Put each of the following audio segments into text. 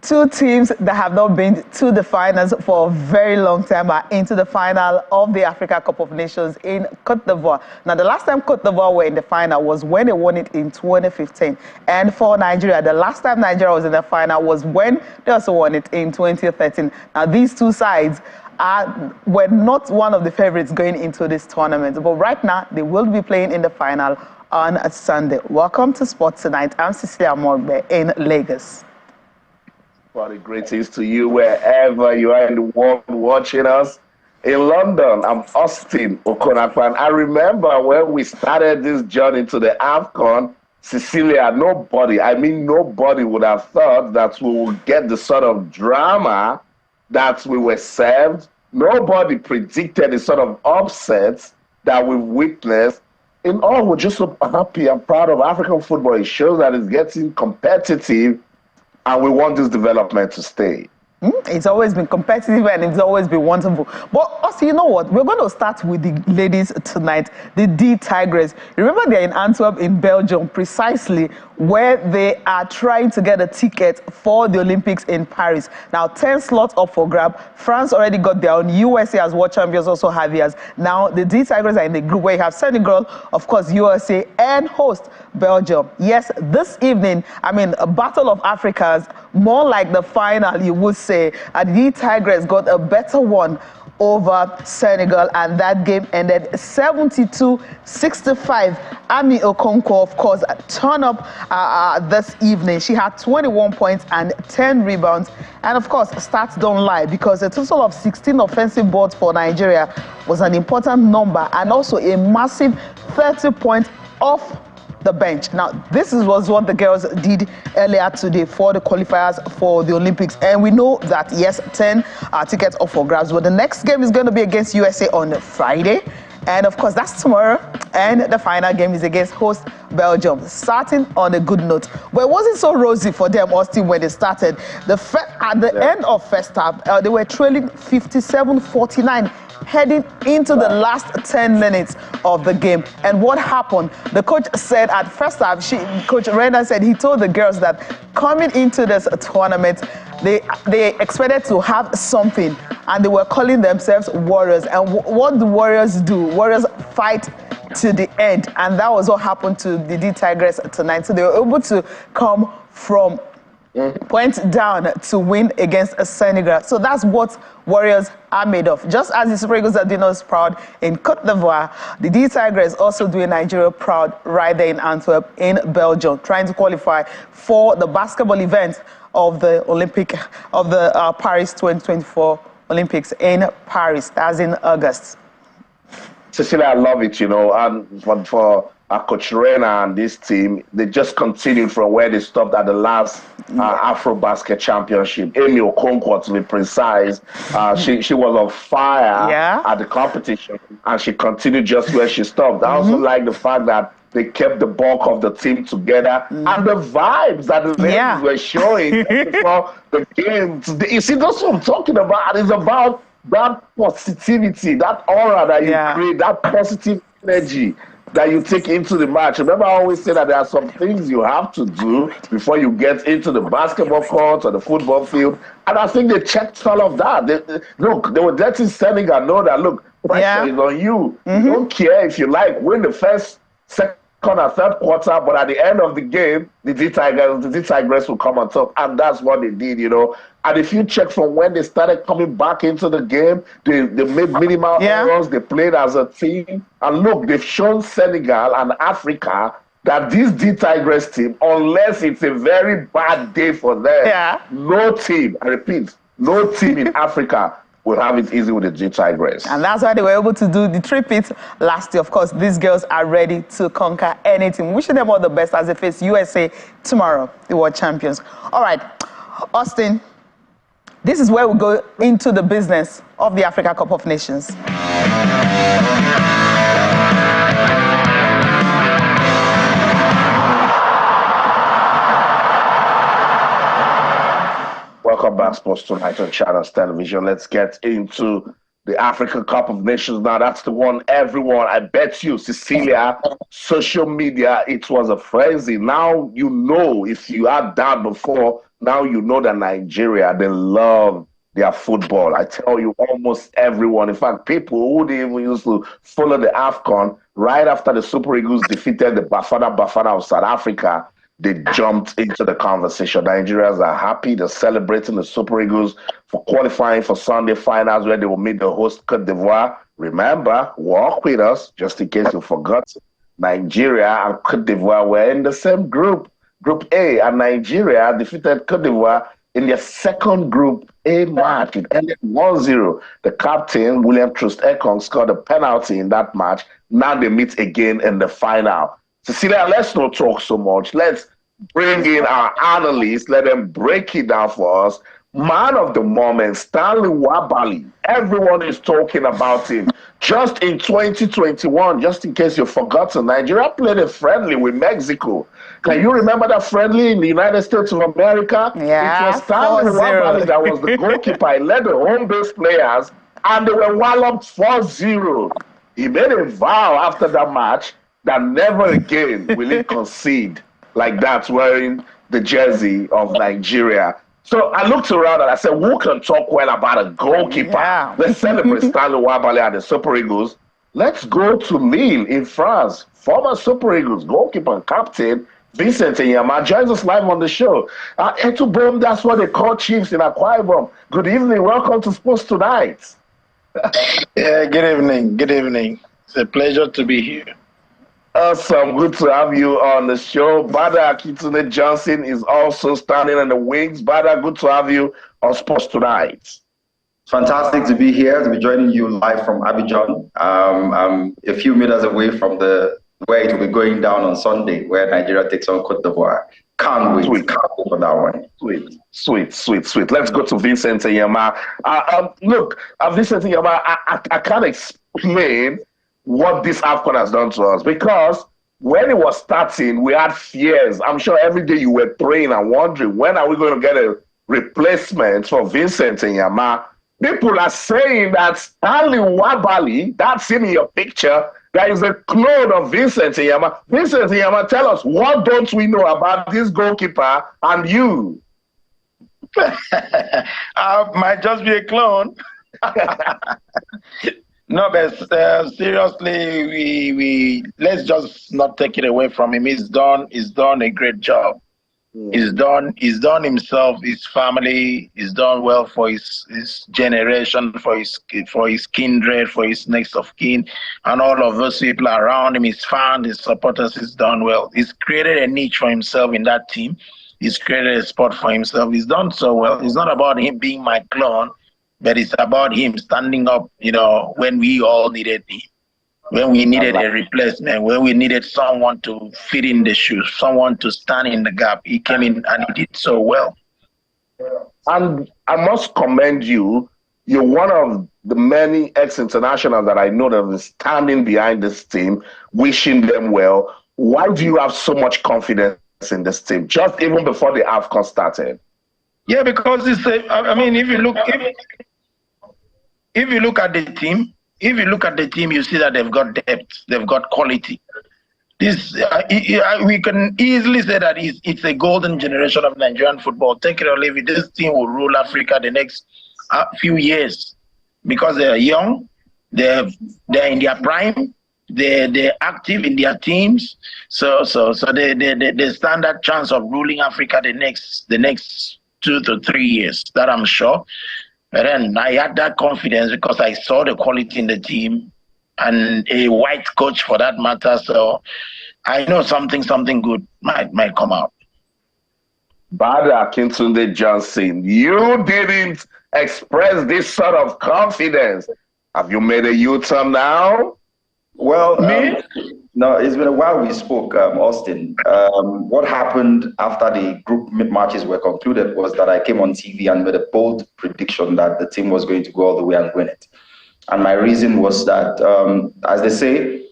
Two teams that have not been to the finals for a very long time are into the final of the Africa Cup of Nations in Cote d'Ivoire. Now, the last time Cote d'Ivoire were in the final was when they won it in 2015. And for Nigeria, the last time Nigeria was in the final was when they also won it in 2013. Now, these two sides were not one of the favorites going into this tournament. But right now, they will be playing in the final on a Sunday. Welcome to Sports Tonight. I'm Cecilia Morbe in Lagos. Well, greetings to you wherever you are in the world watching us. In London, I'm Austin Okonakwan. I remember when we started this journey to the AFCON, Cecilia, nobody would have thought that we would get the sort of drama that we were served. Nobody predicted the sort of upsets that we've witnessed. In all, we're just so happy and proud of African football. It shows that it's getting competitive, and we want this development to stay. It's always been competitive and it's always been wonderful. But also, you know what? We're going to start with the ladies tonight, the D Tigers. Remember, they're in Antwerp in Belgium, precisely where they are trying to get a ticket for the Olympics in Paris. Now, 10 slots up for grab. France already got their own. USA as world champions also have theirs. Now, the D Tigers are in the group where you have Senegal, of course, USA, and host Belgium. Yes, this evening, a Battle of Africans, more like the final, you would say. The Tigers got a better one over Senegal, and that game ended 72-65. Ami Okonkwo, of course, turned up this evening. She had 21 points and 10 rebounds. And of course, stats don't lie, because a total of 16 offensive boards for Nigeria was an important number, and also a massive 30 points off the bench. Now, this was what the girls did earlier today for the qualifiers for the Olympics. And we know that, yes, 10 tickets up for grabs. But the next game is going to be against USA on Friday. And of course, that's tomorrow. And the final game is against host Belgium, starting on a good note. But it wasn't so rosy for them, Austin, when they started. At the end of first half, they were trailing 57-49. heading into the last 10 minutes of the game. And what happened? The coach said at first half, Coach Rena said he told the girls that coming into this tournament, they expected to have something, and they were calling themselves warriors. And what do warriors do? Warriors fight to the end, and that was what happened to the D Tigers tonight. So they were able to come from point down to win against Senegal. So that's what warriors are made of. Just as the Super Eagles are doing us proud in Cote d'Ivoire, the D Tigers also doing Nigeria proud right there in Antwerp in Belgium, trying to qualify for the basketball event of the Paris 2024 Olympics in Paris. That's in August. Cecilia, I love it, and for Coach Rena and this team, they just continued from where they stopped at the last Afro Basket Championship. Amy Okonkwo, to be precise, she was on fire at the competition, and she continued just where she stopped. I also like the fact that they kept the bulk of the team together, and the vibes that the ladies were showing before the game. You see, that's what I'm talking about. It's about that positivity, that aura that you create, that positive energy that you take into the match. Remember, I always say that there are some things you have to do before you get into the basketball court or the football field. And I think they checked all of that. They were letting Senegal know that, look, pressure is on you. You don't care if you win the first, second, or third quarter, but at the end of the game, the D Tigers will come on top. And that's what they did, And if you check from when they started coming back into the game, they made minimal errors. They played as a team. And look, they've shown Senegal and Africa that this D Tigers team, unless it's a very bad day for them, no team, I repeat, no team in Africa will have it easy with the D Tigers. And that's why they were able to do the tripit last year. Of course, these girls are ready to conquer anything. Wishing them all the best as they face USA tomorrow, the world champions. All right, Austin, this is where we go into the business of the Africa Cup of Nations. Welcome back, Sports Tonight on Channels Television. Let's get into the African Cup of Nations now. That's the one everyone, I bet you, Cecilia, social media, it was a frenzy. Now you know, if you had that before, now you know that Nigeria, they love their football. I tell you, almost everyone, in fact, people who didn't even used to follow the AFCON, right after the Super Eagles defeated the Bafana of South Africa, they jumped into the conversation. Nigerians are happy. They're celebrating the Super Eagles for qualifying for Sunday finals where they will meet the host Cote d'Ivoire. Remember, walk with us, just in case you forgot. Nigeria and Cote d'Ivoire were in the same group, Group A, and Nigeria defeated Cote d'Ivoire in their second Group A match. It ended 1-0. The captain, William Troost-Ekong, scored a penalty in that match. Now they meet again in the final. Cecilia, let's not talk so much. Let's bring in our analysts. Let them break it down for us. Man of the moment, Stanley Nwabali. Everyone is talking about him. Just in 2021, just in case you've forgotten, Nigeria played a friendly with Mexico. Can you remember that friendly in the United States of America? Yeah, it was Stanley 4-0. Nwabali that was the goalkeeper. He led the home-based players, and they were walloped 4-0. He made a vow after that match that never again will he concede like that wearing the jersey of Nigeria. So I looked around and I said, who can talk well about a goalkeeper? Yeah. Let's celebrate Stanley Nwabali and the Super Eagles. Let's go to Lille in France. Former Super Eagles goalkeeper and captain Vincent Enyeama joins us live on the show. Etubom, that's what they call Chiefs in Akwa Ibom. Good evening. Welcome to Sports Tonight. Yeah, good evening. Good evening. It's a pleasure to be here. Awesome. Good to have you on the show. Bada Akitune Johnson is also standing in the wings. Bada, good to have you on Sports Tonight. Fantastic to be here, to be joining you live from Abidjan. I'm a few meters away from where it will be going down on Sunday, where Nigeria takes on Cote d'Ivoire. Can't wait. Sweet. Can't wait for that one. Sweet. Let's go to Vincent Enyeama. Look, Vincent Enyeama, I can't explain what this AFCON has done to us, because when it was starting, we had fears. I'm sure every day you were praying and wondering, when are we going to get a replacement for Vincent Enyeama? People are saying that Stanley Nwabali, that's him in your picture, that is a clone of Vincent Enyeama. Vincent Enyeama, tell us, what don't we know about this goalkeeper and you? Might just be a clone. No, but seriously, we let's just not take it away from him. He's done a great job. He's done himself, his family. He's done well for his generation, for his kindred, for his next of kin, and all of those people around him. His fans, his supporters. He's done well. He's created a niche for himself in that team. He's created a spot for himself. He's done so well. It's not about him being my clone, but it's about him standing up, when we all needed him, when we needed a replacement, when we needed someone to fit in the shoes, someone to stand in the gap. He came in and he did so well. And I must commend you. You're one of the many ex-internationals that I know that are standing behind this team, wishing them well. Why do you have so much confidence in this team, just even before the AFCON started? Yeah, because if you look at the team, you see that they've got depth, they've got quality. This we can easily say that it's a golden generation of Nigerian football. Take it or leave it. This team will rule Africa the next few years because they're young, they're in their prime, they're active in their teams. So they stand that chance of ruling Africa the next 2 to 3 years. That I'm sure. But then I had that confidence because I saw the quality in the team and a white coach for that matter. So I know something good might come out. Bada Akintunde Johnson, you didn't express this sort of confidence. Have you made a U-turn now? Well, no, it's been a while we spoke, Austin. What happened after the group matches were concluded was that I came on TV and made a bold prediction that the team was going to go all the way and win it. And my reason was that, as they say,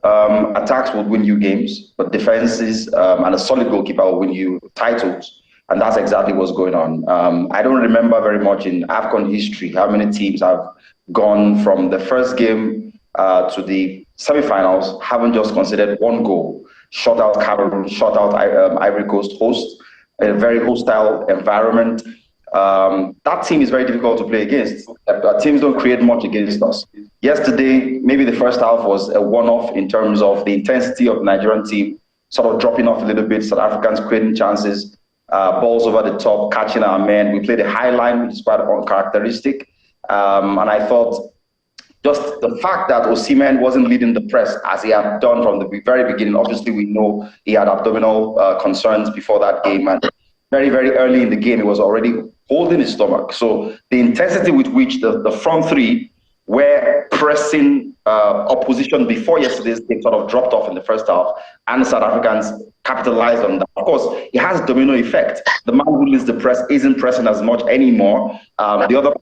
attacks will win you games, but defenses and a solid goalkeeper will win you titles. And that's exactly what's going on. I don't remember very much in AFCON history how many teams have gone from the first game to the semifinals, haven't just considered one goal, shut out Cameroon, shut out Ivory Coast host. a very hostile environment. That team is very difficult to play against. Teams don't create much against us. Yesterday, maybe the first half was a one-off in terms of the intensity of the Nigerian team, sort of dropping off a little bit, South Africans creating chances, balls over the top, catching our men. We played a high line, which is quite uncharacteristic. And I thought just the fact that Osimhen wasn't leading the press as he had done from the very beginning. Obviously, we know he had abdominal concerns before that game. And very, very early in the game, he was already holding his stomach. So the intensity with which the front three were pressing opposition before yesterday's game sort of dropped off in the first half, and the South Africans capitalized on that. Of course, it has a domino effect. The man who leads the press isn't pressing as much anymore. The other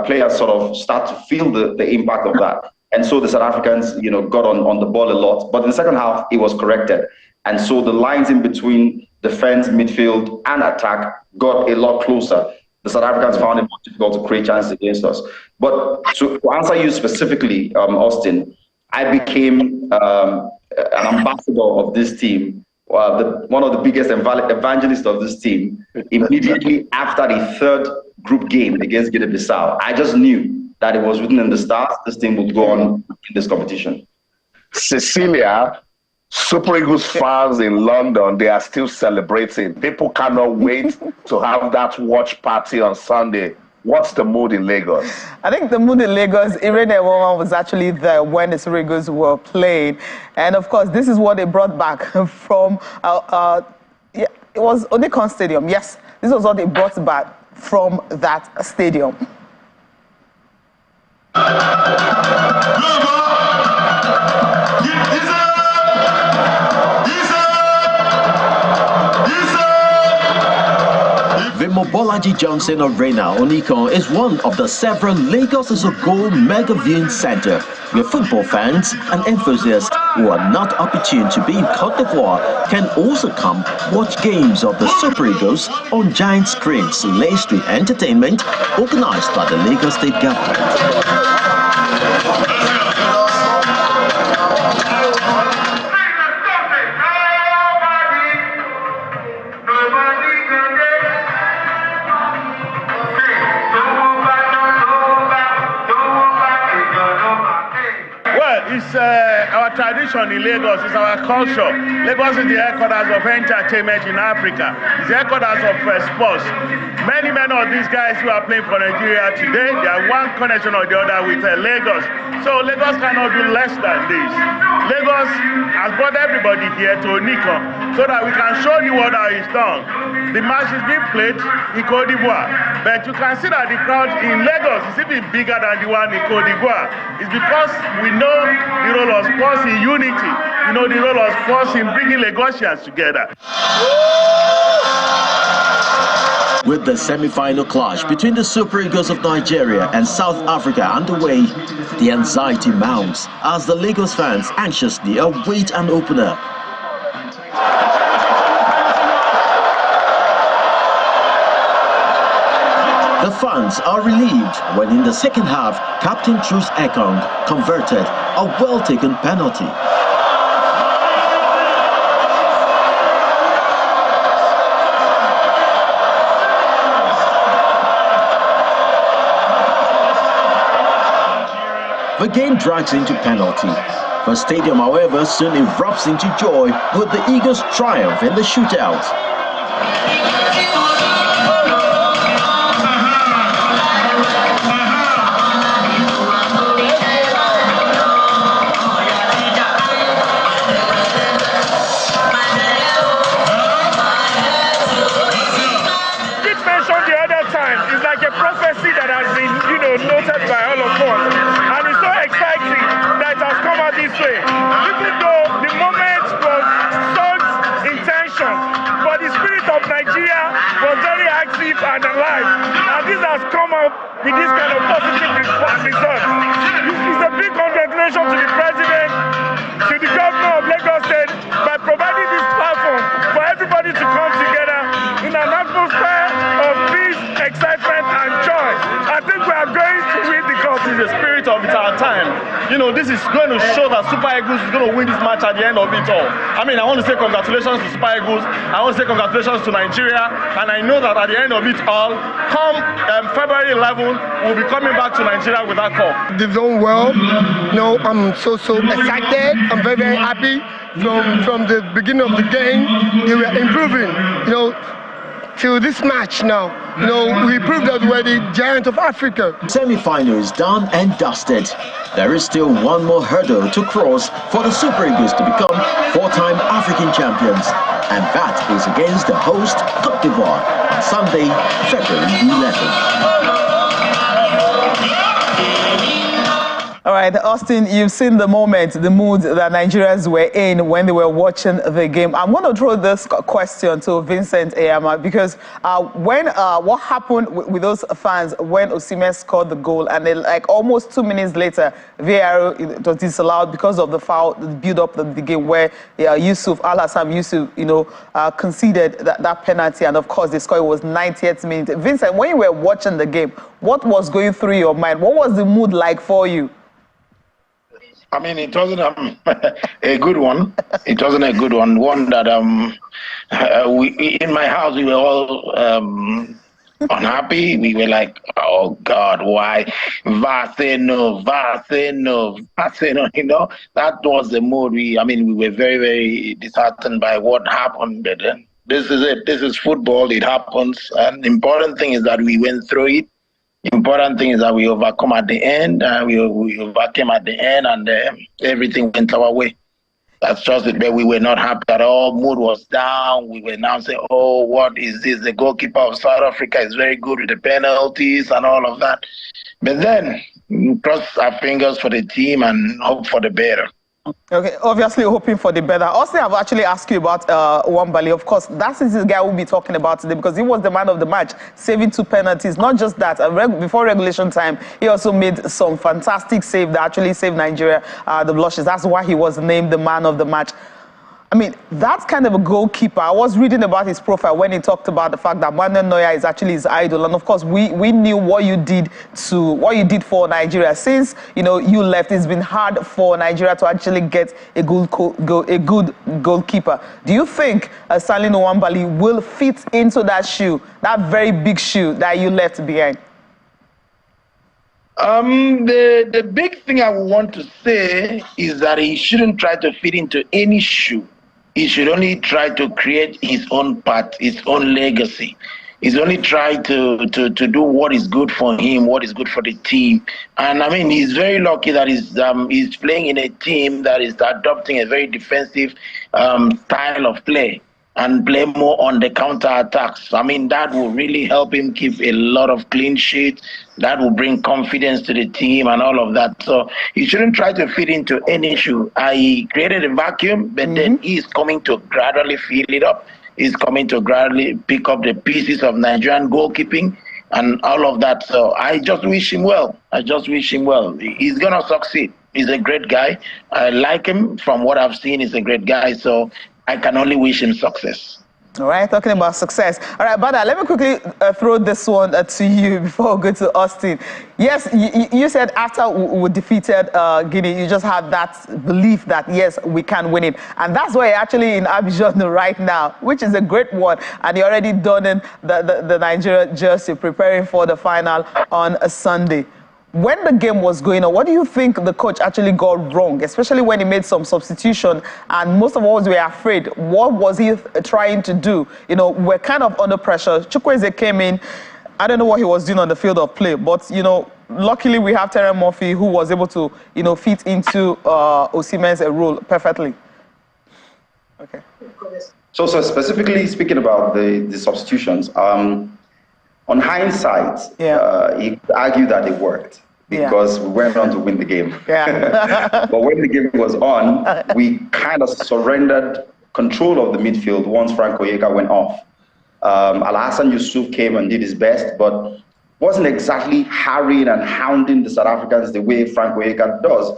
players sort of start to feel the impact of that. And so the South Africans, got on the ball a lot. But in the second half, it was corrected. And so the lines in between defense, midfield, and attack got a lot closer. The South Africans found it more difficult to create chances against us. But to answer you specifically, Austin, I became an ambassador of this team, one of the biggest evangelists of this team, immediately after the third group game against Guinea-Bissau. I just knew that it was written in the stars, this team would go on in this competition. Cecilia, Super Eagles fans in London, they are still celebrating. People cannot wait to have that watch party on Sunday. What's the mood in Lagos? I think the mood in Lagos, Enyeama was actually there when the Super Eagles were playing. And of course, this is what they brought back from, it was Onikon Stadium. Yes, this was what they brought back from that stadium. Nwabali Johnson Arena Onikon is one of the several Lagos is a goal mega viewing center where football fans and enthusiasts who are not opportune to be in Côte d'Ivoire can also come watch games of the Super Eagles on giant screens laced with entertainment organized by the Lagos State government. It's our tradition in Lagos, it's our culture. Lagos is the headquarters of entertainment in Africa. It's the headquarters of sports. Many of these guys who are playing for Nigeria today, they have one connection or the other with Lagos. So Lagos cannot do less than this. Lagos has brought everybody here to Onikon so that we can show the world how it's done. The match is being played in Côte d'Ivoire, but you can see that the crowd in Lagos is even bigger than the one in Côte d'Ivoire. It's because we know the role of sports in unity, the role of sports in bringing Lagosians together. With the semi-final clash between the Super Eagles of Nigeria and South Africa underway, the anxiety mounts as the Lagos fans anxiously await an opener. The fans are relieved when in the second half, Captain Truce Ekong converted a well-taken penalty. The game drags into penalty. The stadium, however, soon erupts into joy with the Eagles' triumph in the shootout. Noted by all of us, and it's so exciting that it has come out this way. Even though the moment was such intention, but the spirit of Nigeria was very active and alive, and this has come out with this kind of positive result. It's a big congratulation to the president, to the governor of Lagos State, by providing this platform for everybody to come together in an atmosphere of peace, excitement, and joy. I think we are going to win the cup in the spirit of our time. you know, this is going to show that Super Eagles is going to win this match at the end of it all. I mean, I want to say congratulations to Super Eagles. I want to say congratulations to Nigeria. And I know that at the end of it all, come February 11, we'll be coming back to Nigeria with that cup. They've done well. You know, I'm so excited. I'm very happy. From the beginning of the game, they were improving. You know, till this match now, you know, we proved that we're the giant of Africa. Semi-finals done and dusted. There is still one more hurdle to cross for the Super Eagles to become four-time African champions. And that is against the host, Côte d'Ivoire, on Sunday, February 11th. All right, Austin, you've seen the moment, the mood that Nigerians were in when they were watching the game. I'm going to throw this question to Vincent Enyeama because when what happened with those fans when Osimhen scored the goal and then like almost 2 minutes later, VAR was disallowed because of the foul, the build-up of the game where Al-Hassan Yusuf, you know, conceded that penalty, and of course the score was 90th minute. Vincent, when you were watching the game, what was going through your mind? What was the mood like for you? I mean, it wasn't a good one. It wasn't a good one. One that in my house we were all unhappy. We were like, oh God, why? VAR say no, VAR say no, VAR say no. You know, that was the mood. We were very, very disheartened by what happened. But this is it. This is football. It happens. And the important thing is that we went through it. Important thing is that we overcome at the end. We overcame at the end, and everything went our way. That's just it. But we were not happy at all. Mood was down. We were now saying, "Oh, what is this? The goalkeeper of South Africa is very good with the penalties and all of that." But then, cross our fingers for the team and hope for the better. Okay, obviously hoping for the better. Also, I've actually asked you about Nwabali. Of course, that is the guy we'll be talking about today because he was the man of the match, saving 2 penalties. Not just that, before regulation time, he also made some fantastic save that actually saved Nigeria the blushes. That's why he was named the man of the match. I mean, that's kind of a goalkeeper. I was reading about his profile when he talked about the fact that Manuel Neuer is actually his idol. And of course, we knew what you did for Nigeria. Since, you know, you left, it's been hard for Nigeria to actually get a good goalkeeper. Do you think Stanley Nwabali will fit into that shoe, that very big shoe that you left behind? The big thing I would want to say is that he shouldn't try to fit into any shoe. He should only try to create his own path, his own legacy. He's only trying to do what is good for him, what is good for the team. And I mean, he's very lucky that he's playing in a team that is adopting a very defensive style of play and play more on the counter-attacks. I mean, that will really help him keep a lot of clean sheets. That will bring confidence to the team and all of that. So he shouldn't try to fit into any issue. I created a vacuum, but then he's coming to gradually fill it up. He's coming to gradually pick up the pieces of Nigerian goalkeeping and all of that. So I just wish him well. I just wish him well. He's going to succeed. He's a great guy. I like him. From what I've seen, he's a great guy. So I can only wish him success. All right, talking about success. All right, Bada, let me quickly throw this one to you before we go to Austin. Yes, you said after we defeated Guinea, you just had that belief that, yes, we can win it. And that's why you're actually in Abidjan right now, which is a great one. And you're already donning the Nigeria jersey, preparing for the final on a Sunday. When the game was going on, what do you think the coach actually got wrong, especially when he made some substitution? And most of us were afraid. What was he trying to do? You know, we're kind of under pressure. Chukwueze came in. I don't know what he was doing on the field of play, but, you know, luckily we have Terence Murphy who was able to, you know, fit into Osimhen's role perfectly. Okay. So specifically speaking about the substitutions, on hindsight, he argued that it worked because we went on to win the game. But when the game was on, we kind of surrendered control of the midfield once Frank Oyeka went off. Al-Hassan Yusuf came and did his best, but wasn't exactly harrying and hounding the South Africans the way Frank Oyeka does.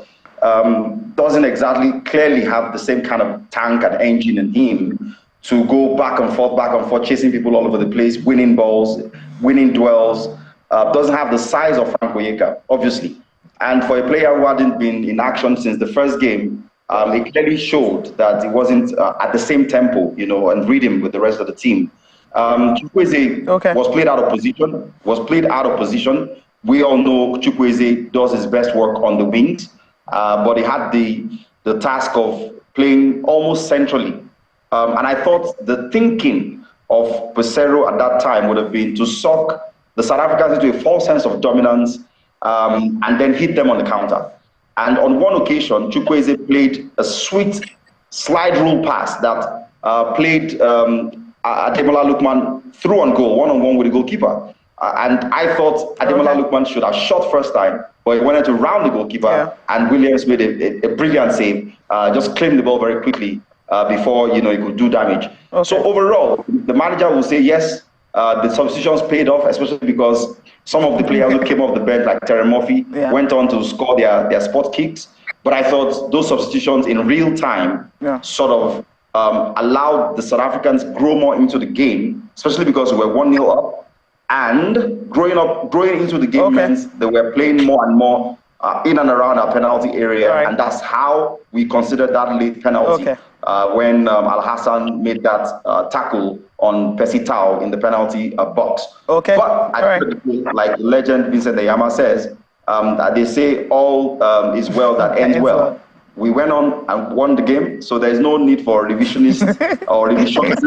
Doesn't exactly clearly have the same kind of tank and engine in him to go back and forth, chasing people all over the place, winning balls, winning duels. Doesn't have the size of Frank Oyeka, obviously. And for a player who hadn't been in action since the first game, it clearly showed that he wasn't at the same tempo, and rhythm with the rest of the team. Chukwueze was played out of position. We all know Chukwueze does his best work on the wings, but he had the task of playing almost centrally. And I thought the thinking of Pesero at that time would have been to suck the South Africans into a false sense of dominance and then hit them on the counter. And on one occasion, Chukwueze played a sweet slide rule pass that played Ademola Lookman through on goal, one-on-one with the goalkeeper. And I thought Ademola Lookman should have shot first time, but he wanted to round the goalkeeper, and Williams made a brilliant save, just claimed the ball very quickly before he could do damage. So overall, the manager will say yes, the substitutions paid off, especially because some of the players who came off the bench, like Terry Murphy, went on to score their spot kicks. But I thought those substitutions in real time sort of allowed the South Africans grow more into the game, especially because we were 1-0 up. And growing into the game means they were playing more and more in and around our penalty area. And that's how we considered that late penalty when Al Hassan made that tackle on Percy Tau in the penalty box. But like legend Vincent Enyeama says, they say all is well that ends well. We went on and won the game, so there's no need for revisionists or revisionists.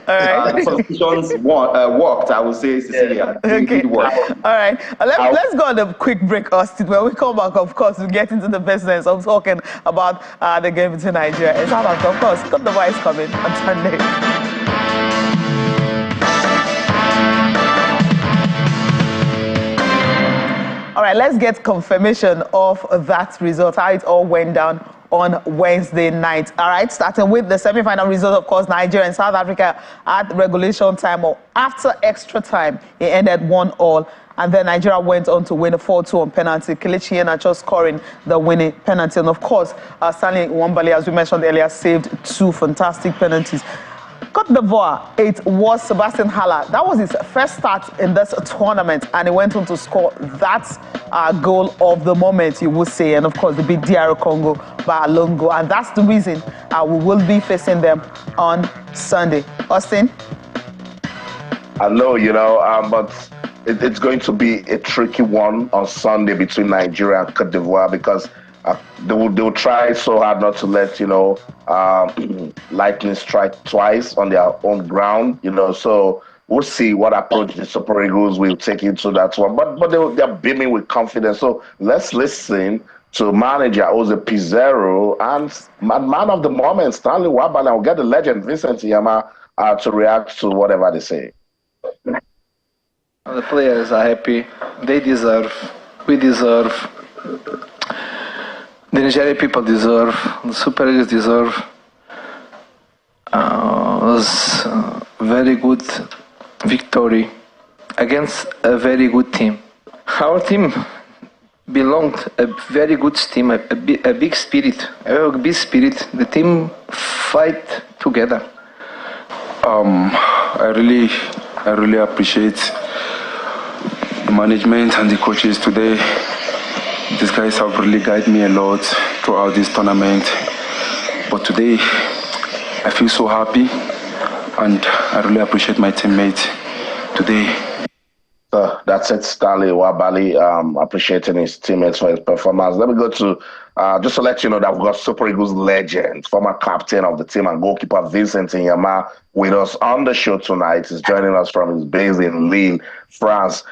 The substitutions worked, I would say, Cecilia. It did work. All right. Let's go on a quick break, Austin. When we come back, of course, we get into the business of talking about the game between Nigeria and South Africa. Of course, Cut the Voice coming on Sunday. All right, let's get confirmation of that result, how it all went down on Wednesday night. All right, starting with the semi-final result, of course, Nigeria and South Africa at regulation time or after extra time. It ended 1-1, and then Nigeria went on to win 4-2 on penalty. Kelechi Iheanacho scoring the winning penalty. And of course, Stanley Nwabali, as we mentioned earlier, saved 2 fantastic penalties. Côte d'Ivoire, it was Sebastian Haller. That was his first start in this tournament, and he went on to score that goal of the moment, you would say, and of course the big DR Congo by a long goal, and that's the reason we will be facing them on Sunday. Austin? I know, but it's going to be a tricky one on Sunday between Nigeria and Côte d'Ivoire because they will try so hard not to let lightning strike twice on their own ground. So we'll see what approach the Super Eagles will take into that one. But they're beaming with confidence. So let's listen to manager Jose Pizarro and man of the moment Stanley Nwabali. I'll get the legend Vincent Enyeama to react to whatever they say. The players are happy. They deserve. We deserve. The Nigerian people deserve, the Super Eagles deserve. It was a very good victory against a very good team. Our team belonged a very good team, a big spirit, a big spirit. The team fight together. I really appreciate the management and the coaches today. These guys have really guided me a lot throughout this tournament. But today, I feel so happy, and I really appreciate my teammates today. That's it, Stanley Nwabali, appreciating his teammates for his performance. Let me go to, just to let you know that we've got Super Eagles legend, former captain of the team and goalkeeper Vincent Enyeama with us on the show tonight. He's joining us from his base in Lille, France.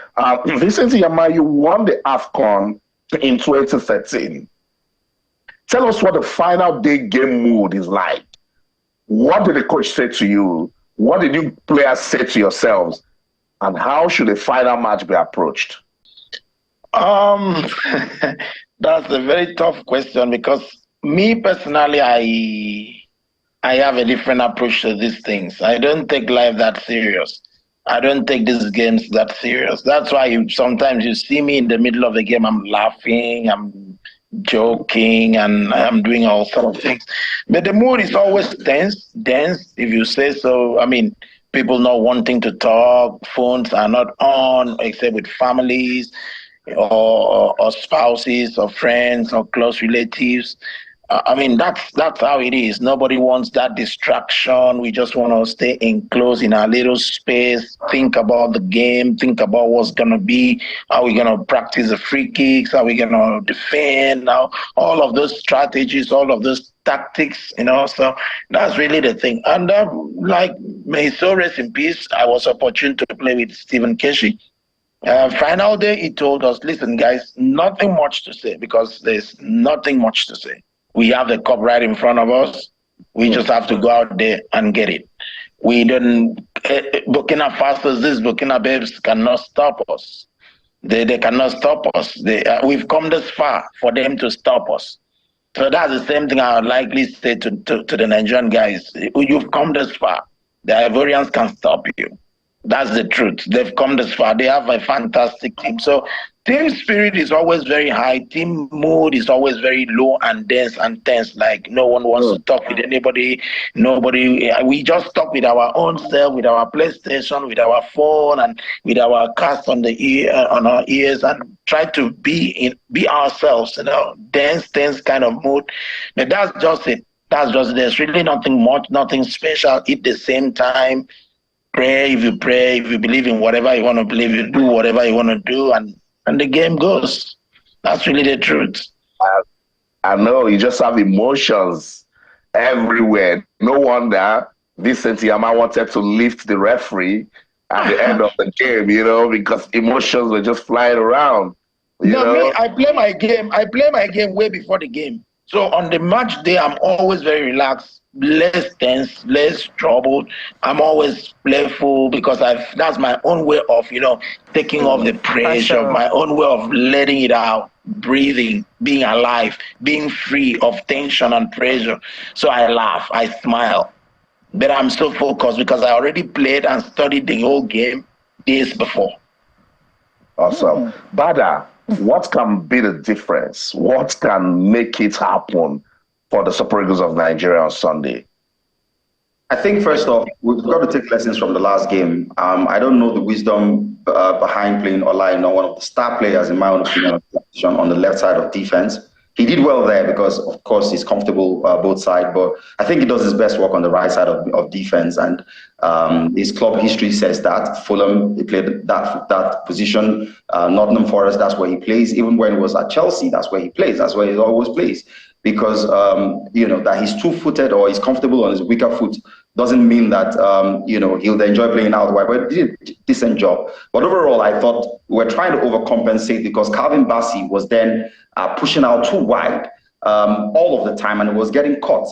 Vincent Enyeama, you won the AFCON in 2013. Tell us what the final day game mood is like. What did the coach say to you? What did you players say to yourselves? And how should the final match be approached? That's a very tough question because me personally, I have a different approach to these things. I don't take life that serious. I don't take these games that serious. That's why sometimes you see me in the middle of the game, I'm laughing, I'm joking, and I'm doing all sorts of things. But the mood is always dense, if you say so. I mean, people not wanting to talk, phones are not on, except with families. or spouses or friends or close relatives. I mean, that's how it is. Nobody wants that distraction. We just want to stay enclosed in our little space, think about the game, think about what's going to be, how we're going to practice the free kicks, how we're going to defend, now all of those strategies, all of those tactics, so that's really the thing. And like, may he so rest in peace, I was opportune to play with Stephen Keshi. Final day, he told us, listen, guys, nothing much to say, because there's nothing much to say. We have the cup right in front of us. We just have to go out there and get it. We don't, Burkina Faso, these Burkina babes cannot stop us. They cannot stop us. We've come this far for them to stop us. So that's the same thing I would likely say to the Nigerian guys. You've come this far. The Ivorians can stop you. That's the truth. They've come this far. They have a fantastic team. So team spirit is always very high. Team mood is always very low and dense and tense. Like, no one wants to talk with anybody. Nobody. We just talk with our own self, with our PlayStation, with our phone, and with our cast on our ears, and try to be ourselves. Dense kind of mood. But that's just it. There's really nothing much, nothing special. At the same time, pray, if you believe in whatever you want to believe, you do whatever you want to do, and the game goes. That's really the truth. I know, you just have emotions everywhere. No wonder Vincent Enyeama wanted to lift the referee at the end of the game, because emotions were just flying around. Me, I play my game way before the game. So on the match day, I'm always very relaxed, less tense, less troubled. I'm always playful, because that's my own way of, taking off the pressure, my own way of letting it out, breathing, being alive, being free of tension and pressure. So I laugh, I smile. But I'm so focused because I already played and studied the whole game days before. Awesome. Bada, what can be the difference? What can make it happen for the Super Eagles of Nigeria on Sunday? I think, first off, we've got to take lessons from the last game. I don't know the wisdom behind playing Olaina, one of the star players, in my own opinion, on the left side of defense. He did well there because, of course, he's comfortable both sides, but I think he does his best work on the right side of defense, and his club history says that. Fulham, he played that position. Nottingham Forest, that's where he plays. Even when he was at Chelsea, that's where he plays. That's where he always plays. Because, that he's two-footed or he's comfortable on his weaker foot doesn't mean that, he'll enjoy playing out wide, but he did a decent job. But overall, I thought we were trying to overcompensate because Calvin Bassey was then pushing out too wide all of the time, and it was getting caught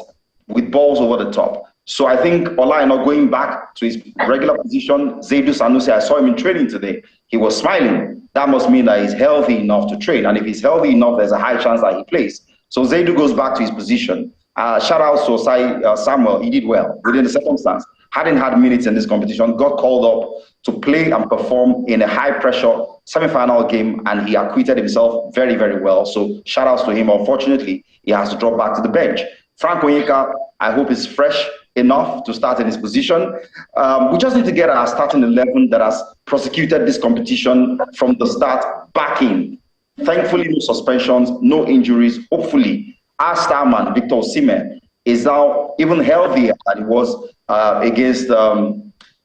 with balls over the top. So I think Olaina going back to his regular position, Zaidu Sanusi, I saw him in training today. He was smiling. That must mean that he's healthy enough to train. And if he's healthy enough, there's a high chance that he plays. So Zaidu goes back to his position. Shout out to Osai Samuel. He did well within the circumstance. Hadn't had minutes in this competition, got called up to play and perform in a high-pressure semi-final game, and he acquitted himself very, very well. So shout outs to him. Unfortunately, he has to drop back to the bench. Frank Onyeka, I hope, is fresh enough to start in his position. We just need to get our starting 11 that has prosecuted this competition from the start back in. Thankfully, no suspensions, no injuries. Hopefully, our star man, Victor Osimhen, is now even healthier than he was against South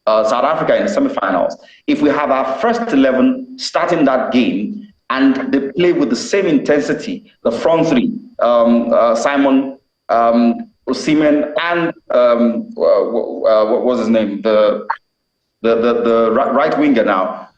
Africa in the semifinals. If we have our first 11 starting that game and they play with the same intensity, the front three, Simon, Osimhen, and what was his name? The right winger now,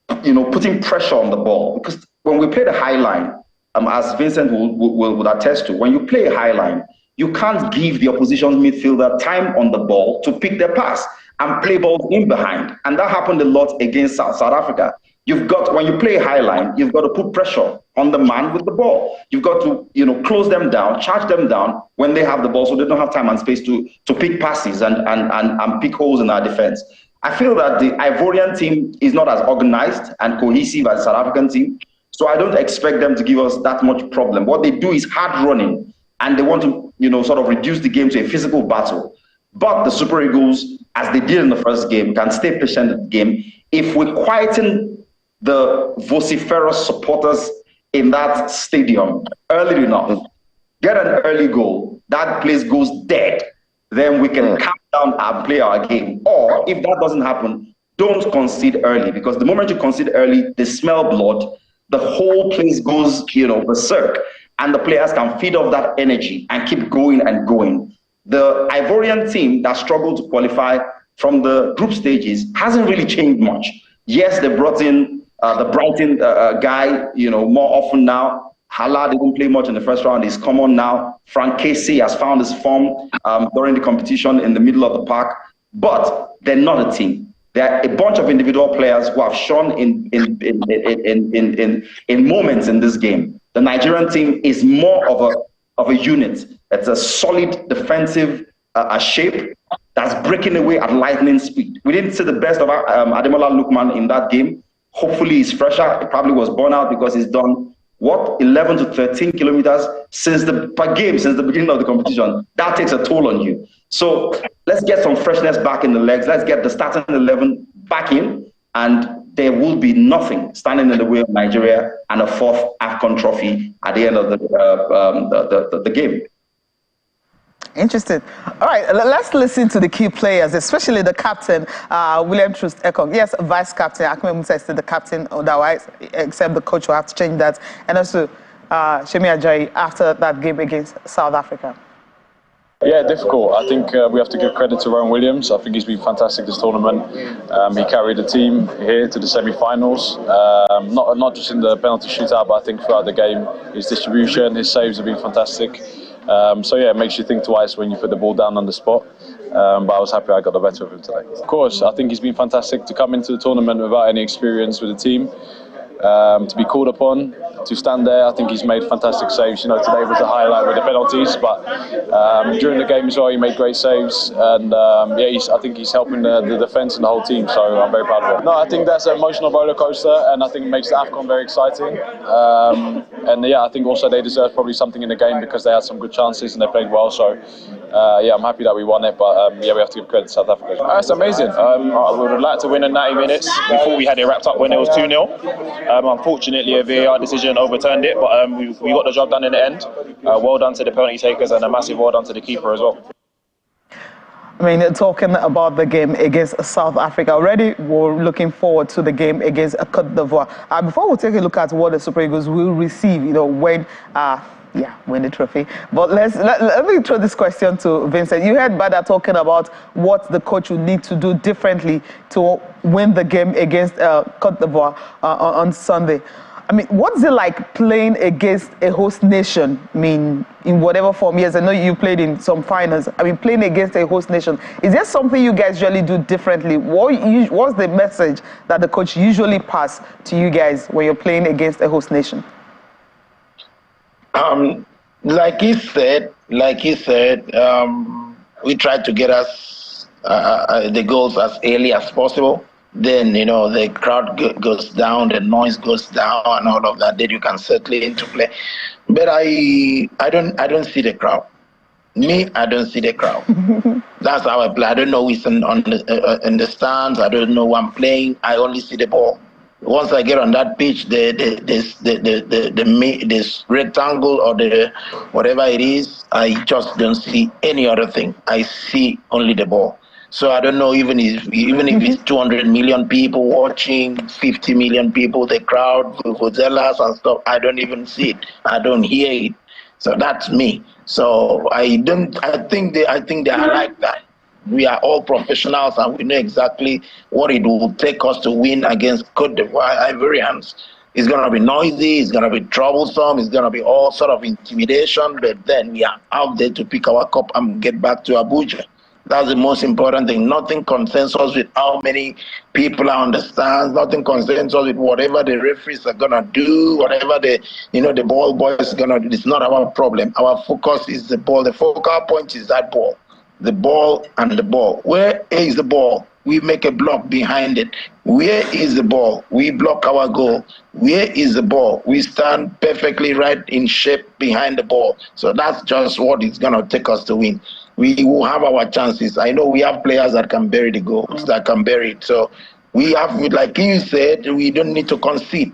putting pressure on the ball. Because when we play the high line, as Vincent will attest to, when you play a high line, you can't give the opposition midfielder time on the ball to pick their pass and play balls in behind. And that happened a lot against South Africa. When you play high line, you've got to put pressure on the man with the ball. You've got to, close them down, charge them down when they have the ball, so they don't have time and space to pick passes and pick holes in our defense. I feel that the Ivorian team is not as organized and cohesive as the South African team, so I don't expect them to give us that much problem. What they do is hard running, and they want to, sort of reduce the game to a physical battle. But the Super Eagles, as they did in the first game, can stay patient in the game. If we quieten the vociferous supporters in that stadium early enough, get an early goal, that place goes dead, then we can calm down and play our game. Or if that doesn't happen, don't concede early, because the moment you concede early, they smell blood, the whole place goes, berserk, and the players can feed off that energy and keep going and going. The Ivorian team that struggled to qualify from the group stages hasn't really changed much. Yes, they brought in the Brighton guy, more often now. Hala didn't play much in the first round. He's come on now. Frank Casey has found his form during the competition in the middle of the park. But they're not a team. They're a bunch of individual players who have shown in moments in this game. The Nigerian team is more of a unit. It's a solid defensive shape that's breaking away at lightning speed. We didn't see the best of Ademola Lookman in that game. Hopefully he's fresher. He probably was burnt out because he's done 11 to 13 kilometers per game since the beginning of the competition. That takes a toll on you. So let's get some freshness back in the legs. Let's get the starting 11 back in, and there will be nothing standing in the way of Nigeria and a fourth AFCON trophy at the end of the game. Interesting. All right, let's listen to the key players, especially the captain, William Troost Ekong. Yes, vice captain. Akme Musa is still the captain otherwise, except the coach will have to change that. And also, Shemi Ajayi after that game against South Africa. Yeah, difficult. I think we have to give credit to Rowan Williams. I think he's been fantastic this tournament. He carried the team here to the semi-finals, not just in the penalty shootout, but I think throughout the game, his distribution, his saves have been fantastic. So yeah, it makes you think twice when you put the ball down on the spot. But I was happy I got the better of him today. Of course, I think he's been fantastic to come into the tournament without any experience with the team. To be called upon, to stand there. I think he's made fantastic saves. Today was a highlight with the penalties, but during the game as well, he made great saves. And I think he's helping the defence and the whole team, so I'm very proud of him. No, I think that's an emotional roller coaster, and I think it makes the AFCON very exciting. I think also they deserve probably something in the game because they had some good chances and they played well. So I'm happy that we won it, but we have to give credit to South Africa. That's amazing. I would have liked to win in 90 minutes. We thought we had it wrapped up when it was 2-0. Unfortunately, a VAR decision overturned it, but we got the job done in the end. Well done to the penalty takers, and a massive well done to the keeper as well. I mean, talking about the game against South Africa, already we're looking forward to the game against Côte d'Ivoire. Before we take a look at what the Super Eagles will receive, when win the trophy. But let me throw this question to Vincent. You heard Bada talking about what the coach will need to do differently to win the game against Côte d'Ivoire on Sunday. I mean, what's it like playing against a host nation? I mean, in whatever form. Yes, I know you played in some finals. I mean, playing against a host nation. Is there something you guys usually do differently? What's the message that the coach usually pass to you guys when you're playing against a host nation? Like he said, we tried to get us the goals as early as possible. Then the crowd goes down, the noise goes down, and all of that. Then you can settle into play. But I don't see the crowd. I don't see the crowd. That's how I play. I don't know who's in the stands. I don't know who I'm playing. I only see the ball. Once I get on that pitch, this rectangle or the whatever it is, I just don't see any other thing. I see only the ball. So I don't know even if it's 200 million people watching, 50 million people, the crowd, Vuvuzelas and stuff. I don't even see it. I don't hear it. So that's me. So I think they are like that. We are all professionals and we know exactly what it will take us to win against Côte d'Ivoire, Ivorians. It's going to be noisy, it's going to be troublesome, it's going to be all sort of intimidation, but then we are out there to pick our cup and get back to Abuja. That's the most important thing. Nothing concerns us with how many people are on the stands. Nothing concerns us with whatever the referees are going to do, whatever the ball boys are going to do. It's not our problem. Our focus is the ball. The focal point is that ball. The ball and the ball. Where is the ball? We make a block behind it. Where is the ball? We block our goal. Where is the ball? We stand perfectly right in shape behind the ball. So that's just what it's going to take us to win. We will have our chances. I know we have players that can bury the goals, that can bury it. So we have, like you said, we don't need to concede.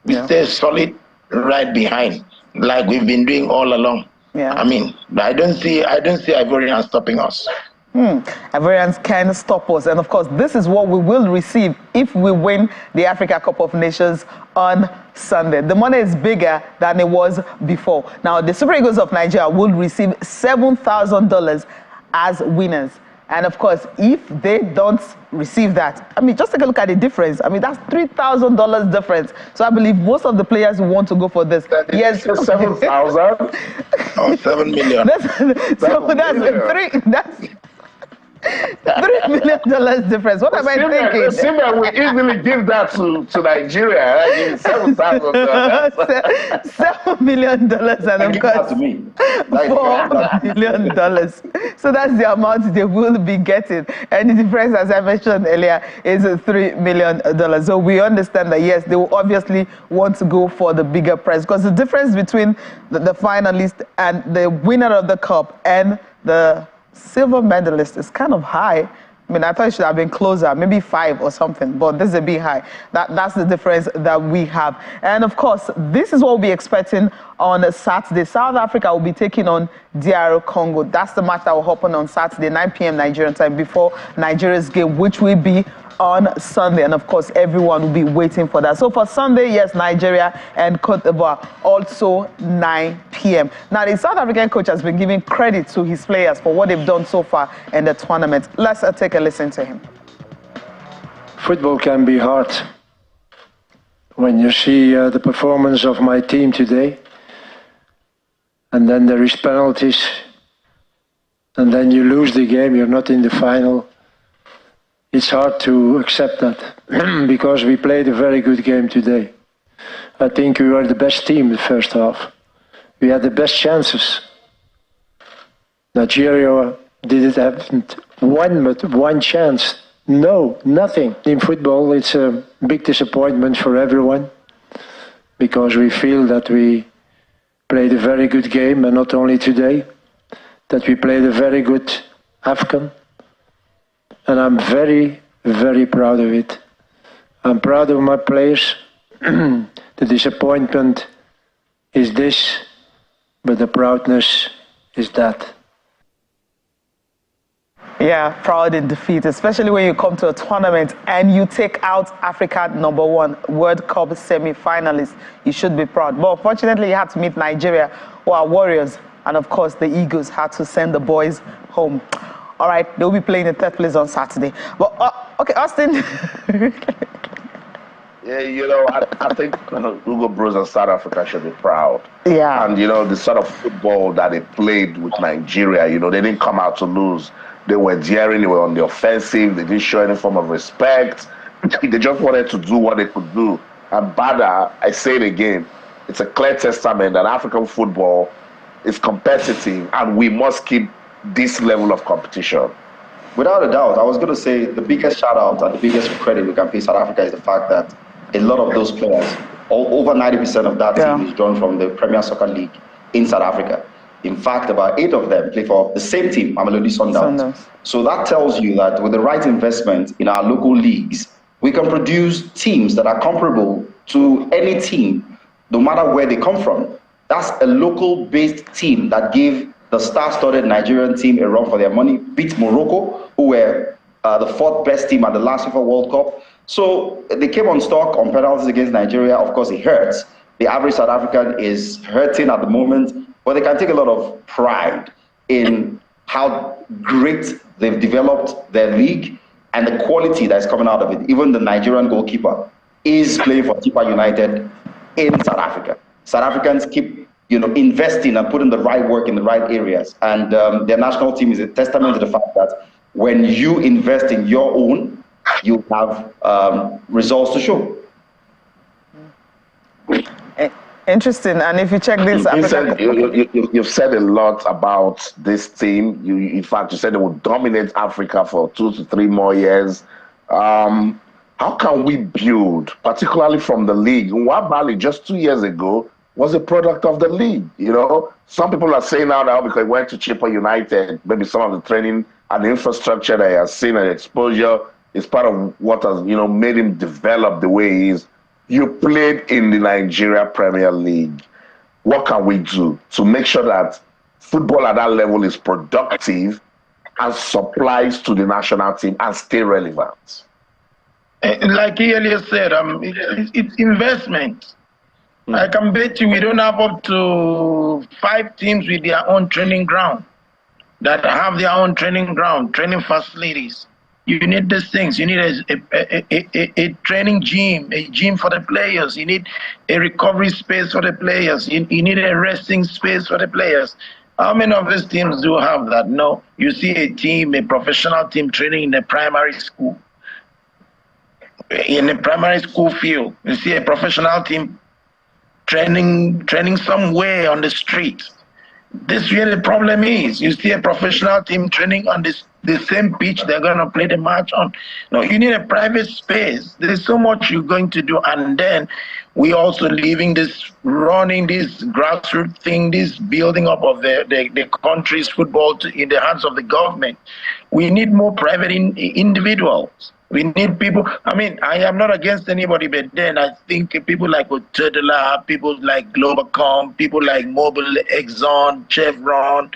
We stay solid right behind, like we've been doing all along. Yeah. I mean, I don't see Ivorians stopping us. Ivorians can stop us. And of course, this is what we will receive if we win the Africa Cup of Nations on Sunday. The money is bigger than it was before. Now, the Super Eagles of Nigeria will receive $7,000 as winners. And of course, if they don't receive that, I mean, just take a look at the difference. I mean, that's $3,000 difference. So I believe most of the players who want to go for this. Yes, 7,000. Oh, 7 million. $3 million difference. What am I thinking? Simba will easily give that to Nigeria. I give $7,000. $7 million, and of course, $4 million. So that's the amount they will be getting. And the difference, as I mentioned earlier, is $3 million. So we understand that, yes, they will obviously want to go for the bigger prize, because the difference between the finalist and the winner of the cup and the silver medalist is kind of high. I mean, I thought it should have been closer, maybe 5 or something, but this is a bit high. That's the difference that we have. And of course, this is what we'll be expecting on Saturday. South Africa will be taking on DR Congo. That's the match that will happen on Saturday, 9 p.m. Nigerian time, before Nigeria's game, which will be on Sunday. And of course, everyone will be waiting for that. So for Sunday, yes, Nigeria and Cote d'Ivoire, also 9 p.m. Now, the South African coach has been giving credit to his players for what they've done so far in the tournament. Let's take a listen to him. Football can be hard. When you see the performance of my team today, and then there is penalties, and then you lose the game, you're not in the final. It's hard to accept that because we played a very good game today. I think we were the best team in the first half. We had the best chances. Nigeria didn't have one chance. No, nothing. In football, it's a big disappointment for everyone because we feel that we played a very good game, and not only today, that we played a very good AFCON. And I'm very, very proud of it. I'm proud of my players. The disappointment is this, but the proudness is that. Yeah, proud in defeat, especially when you come to a tournament and you take out Africa #1 World Cup semi-finalists. You should be proud. But unfortunately, you had to meet Nigeria, who are warriors. And of course, the Eagles had to send the boys home. All right, they'll be playing in 3rd place on Saturday. But, okay, Austin. Yeah, you know, I think Hugo Bros and South Africa should be proud. Yeah. And, you know, the sort of football that they played with Nigeria, you know, they didn't come out to lose. They were daring, they were on the offensive, they didn't show any form of respect. They just wanted to do what they could do. And Bada, I say it again, it's a clear testament that African football is competitive and we must keep this level of competition. Without a doubt, I was going to say the biggest shout out and the biggest credit we can pay South Africa is the fact that a lot of those players, over 90% of that team is drawn from the Premier Soccer League in South Africa. In fact, about 8 of them play for the same team, Mamelodi Sundowns. So that tells you that with the right investment in our local leagues, we can produce teams that are comparable to any team, no matter where they come from. That's a local-based team that gave the star-studded Nigerian team a run for their money, beat Morocco, who were the 4th best team at the last FIFA World Cup. So they came on stock on penalties against Nigeria. Of course, it hurts. The average South African is hurting at the moment, but they can take a lot of pride in how great they've developed their league and the quality that's coming out of it. Even the Nigerian goalkeeper is playing for Chipa United in South Africa. South Africans keep investing and putting the right work in the right areas. And their national team is a testament to the fact that when you invest in your own, you have results to show. Interesting. And if you check this, Vincent, you've said a lot about this team. In fact, you said they will dominate Africa for 2 to 3 more years. How can we build, particularly from the league? Nwabali just 2 years ago was a product of the league. You know, some people are saying now that because he went to Chipa United, maybe some of the training and the infrastructure that he has seen and exposure is part of what has, made him develop the way he is. You played in the Nigeria Premier League. What can we do to make sure that football at that level is productive and supplies to the national team and stay relevant? Like he earlier said, it's investment. I can bet you we don't have up to 5 teams with their own training ground, that have their own training ground, training facilities. You need these things. You need a training gym, a gym for the players. You need a recovery space for the players. You need a resting space for the players. How many of these teams do have that? No. You see a team, a professional team training in a primary school. In a primary school field, you see a professional team training somewhere on the street. This where the problem is. You see a professional team training on the same pitch they're going to play the match on. No, you need a private space. There's so much you're going to do. And then we also running this grassroots thing, this building up of the country's football in the hands of the government. We need more private individuals. We need people. I mean, I am not against anybody, but then I think people like Otedela, people like Globacom, people like Mobile, Exxon, Chevron,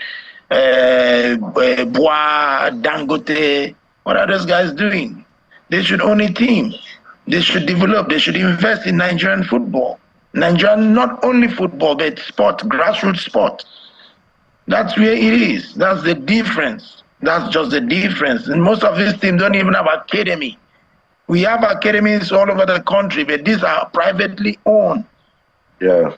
Bois, Dangote. What are those guys doing? They should own a team. They should develop. They should invest in Nigerian football. Nigerian, not only football, but sport, grassroots sport. That's where it is. That's the difference. That's just the difference. And most of these teams don't even have academy. We have academies all over the country, but these are privately owned. Yeah.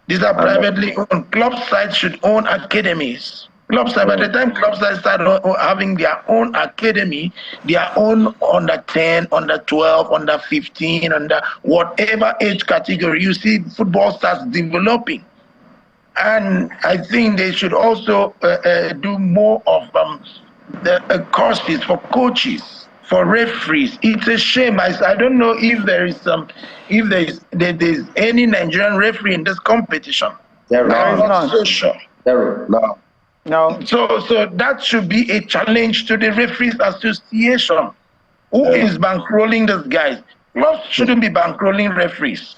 These are privately owned. Club sites should own academies. Club sites, by the time club sites start having their own academy, their own under 10, under 12, under 15, under whatever age category, you see football starts developing. And I think they should also do more of the courses for coaches, for referees. It's a shame. I don't know if there's any Nigerian referee in this competition. There is not so sure. No. So that should be a challenge to the referees association. Who is bankrolling these guys? Clubs shouldn't be bankrolling referees.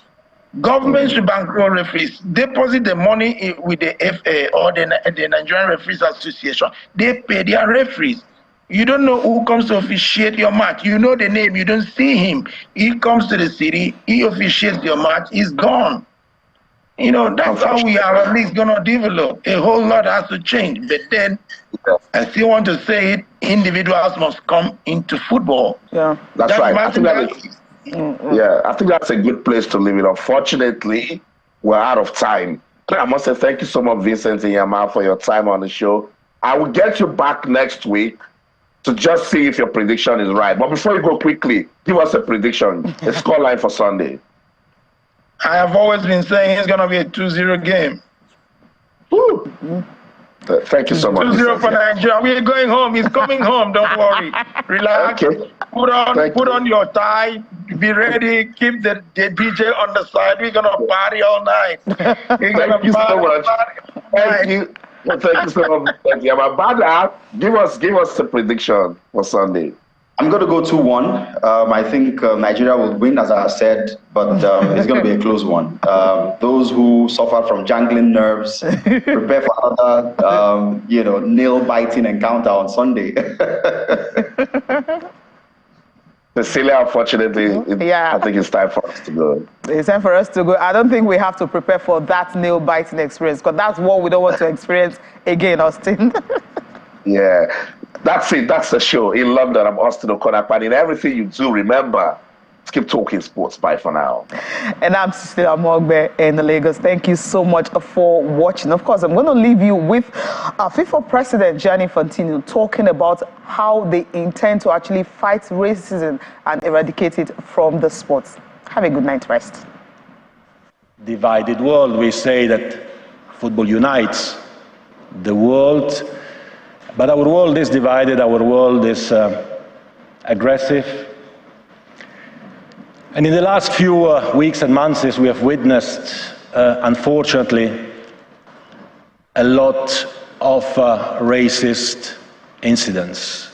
Government should bankroll referees. Deposit the money with the FA or the Nigerian Referees Association. They pay their referees. You don't know who comes to officiate your match. You know the name. You don't see him. He comes to the city. He officiates your match. He's gone. That's how we are at least going to develop. A whole lot has to change. But then, I still want to say it, individuals must come into football. Yeah, that's right. Yeah, I think that's a good place to leave it. Unfortunately, we're out of time. I must say thank you so much, Vincent and Enyeama, for your time on the show. I will get you back next week to just see if your prediction is right. But before you go, quickly, give us a prediction, a scoreline for Sunday. I have always been saying it's going to be a 2-0 game. Woo. Thank you so much. 2-0 for Nigeria. We're going home. He's coming home. Don't worry. Relax. Okay. Put on your tie. Be ready. Keep the DJ on the side. We're going to party all night. Thank you so much. Thank you. Thank you so much. Bada, give us a prediction for Sunday. I'm going to go 2-1. I think Nigeria will win, as I said, but it's going to be a close one. Those who suffer from jangling nerves, prepare for another, nail-biting encounter on Sunday. Cecilia, unfortunately, I think it's time for us to go. It's time for us to go. I don't think we have to prepare for that nail-biting experience, because that's what we don't want to experience again, Austin. Yeah. That's it. That's the show. In London, I'm Austin O'Connor. And in everything you do, remember, keep talking sports. Bye for now. And I'm Cecilia Mogbe in Lagos. Thank you so much for watching. Of course, I'm going to leave you with FIFA President Gianni Infantino talking about how they intend to actually fight racism and eradicate it from the sports. Have a good night rest. Divided world, we say that football unites the world. But our world is divided, our world is aggressive. And in the last few weeks and months, we have witnessed, unfortunately, a lot of racist incidents.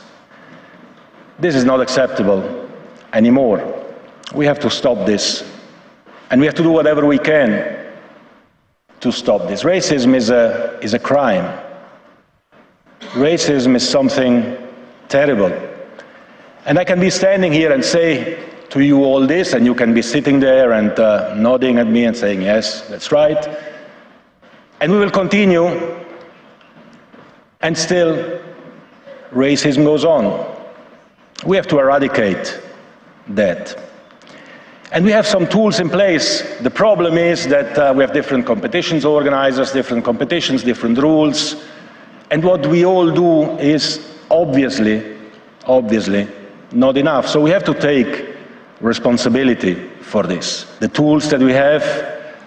This is not acceptable anymore. We have to stop this. And we have to do whatever we can to stop this. Racism is a crime. Racism is something terrible. And I can be standing here and say to you all this, and you can be sitting there and nodding at me and saying, yes, that's right. And we will continue, and still racism goes on. We have to eradicate that. And we have some tools in place. The problem is that we have different competitions organizers, different competitions, different rules. And what we all do is obviously not enough. So we have to take responsibility for this. The tools that we have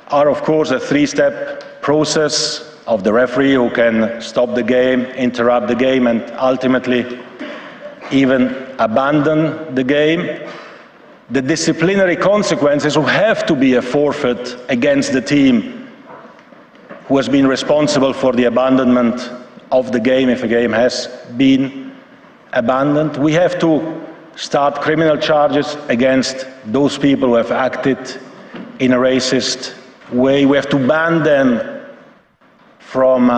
are, of course, a three-step process of the referee who can stop the game, interrupt the game, and ultimately even abandon the game. The disciplinary consequences will have to be a forfeit against the team who has been responsible for the abandonment of the game if a game has been abandoned. We have to start criminal charges against those people who have acted in a racist way. We have to ban them from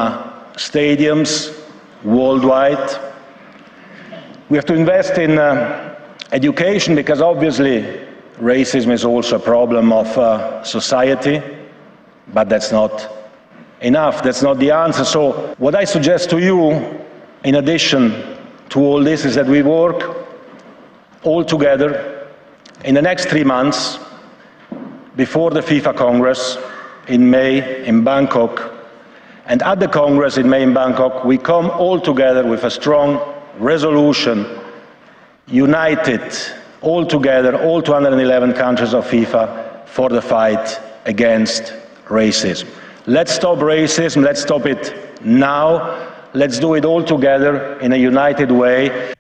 stadiums worldwide. We have to invest in education, because obviously racism is also a problem of society, but that's not enough, that's not the answer. So what I suggest to you, in addition to all this, is that we work all together in the next 3 months before the FIFA Congress in May in Bangkok, and at the Congress in May in Bangkok we come all together with a strong resolution, united, all together, all 211 countries of FIFA, for the fight against racism. Let's stop racism, let's stop it now, let's do it all together in a united way.